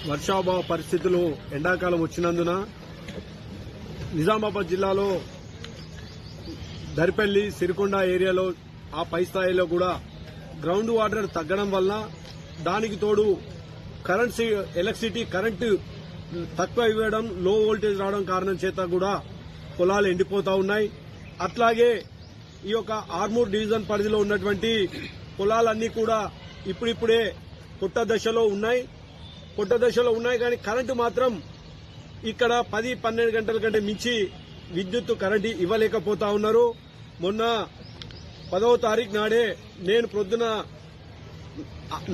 వర్షాభావ పరిస్థితులు ఎండాకాలం వచ్చినందున నిజామాబాద్ జిల్లాలో దరిపల్లి సిరికొండ ఏరియాలో ఆ పై స్థాయిలో కూడా గ్రౌండ్ వాటర్ తగ్గడం వల్ల దానికి తోడు ఎలక్ట్రిసిటీ కరెంటు తక్కువ ఇవ్వడం, లో వోల్టేజ్ రావడం కారణం చేత కూడా పొలాలు ఎండిపోతా ఉన్నాయి. అట్లాగే ఈ యొక్క ఆర్మూర్ డివిజన్ పరిధిలో ఉన్నటువంటి పొలాలన్నీ కూడా ఇప్పుడిప్పుడే పుట్ట దశలో ఉన్నాయి కానీ కరెంటు మాత్రం ఇక్కడ 10-12 గంటల కంటే మించి విద్యుత్ కరెంటు ఇవ్వలేకపోతా ఉన్నారు. మొన్న 10వ తారీఖు నాడే నేను ప్రొద్దున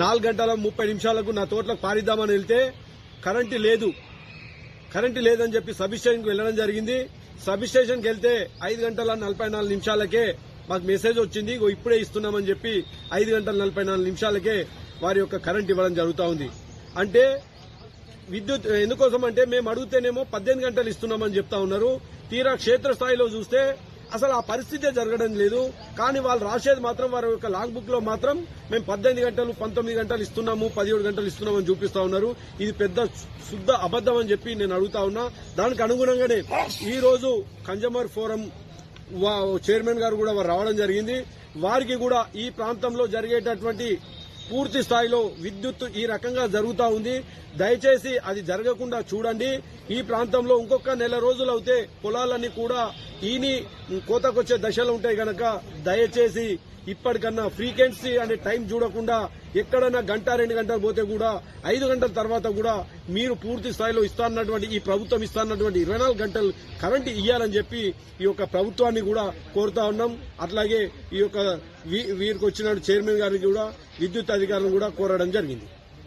4:30 నా తోటలకు పారిద్దామని వెళ్తే కరెంటు లేదని చెప్పి సబ్ స్టేషన్కి వెళ్లడం జరిగింది. సబ్ స్టేషన్కి వెళ్తే 5:44 మాకు మెసేజ్ వచ్చింది, ఇప్పుడే ఇస్తున్నామని చెప్పి 5:44 వారి యొక్క కరెంట్ ఇవ్వడం జరుగుతూ ఉంది. అంటే విద్యుత్ ఎందుకోసం అంటే మేము అడిగితేనేమో 18 గంటలు ఇస్తున్నామని చెప్తా ఉన్నారు. తీరా క్షేత్రస్థాయిలో చూస్తే అసలు ఆ పరిస్థితే జరగడం లేదు. కానీ వాళ్ళు రాసేది మాత్రం వారి యొక్క లాగ్ బుక్ లో మాత్రం మేము 18 గంటలు 19 గంటలు ఇస్తున్నాము, 17 గంటలు ఇస్తున్నామని చూపిస్తా ఉన్నారు. ఇది పెద్ద శుద్ధ అబద్దం అని చెప్పి నేను అడుగుతా ఉన్నా. దానికి అనుగుణంగానే ఈ రోజు కన్జ్యూమర్ ఫోరం చైర్మన్ గారు కూడా వారు రావడం జరిగింది. వారికి కూడా ఈ ప్రాంతంలో జరిగేటటువంటి పూర్తి స్థాయిలో విద్యుత్ ఈ రకంగా జరుగుతూ ఉంది, దయచేసి అది జరగకుండా చూడండి. ఈ ప్రాంతంలో ఇంకొక నెల రోజులు అవుతే పొలాలన్నీ కూడా ఈని కోతకొచ్చే దశలో ఉంటాయి గనక దయచేసి ఇప్పటికన్నా ఫ్రీక్వెన్సీ అనే టైం చూడకుండా ఎక్కడైనా 1-2 గంటలు పోతే కూడా 5 గంటల తర్వాత కూడా మీరు పూర్తి స్థాయిలో ఇస్తానన్నటువంటి ఈ ప్రభుత్వం ఇస్తానన్నటువంటి 24 గంటలు కరెంటు ఇవ్వాలని చెప్పి ఈ యొక్క ప్రభుత్వాన్ని కూడా కోరుతా ఉన్నాం. అట్లాగే ఈ యొక్క వీరికి వచ్చిన చైర్మన్ గారిని కూడా విద్యుత్ అధికారులను కూడా కోరడం జరిగింది.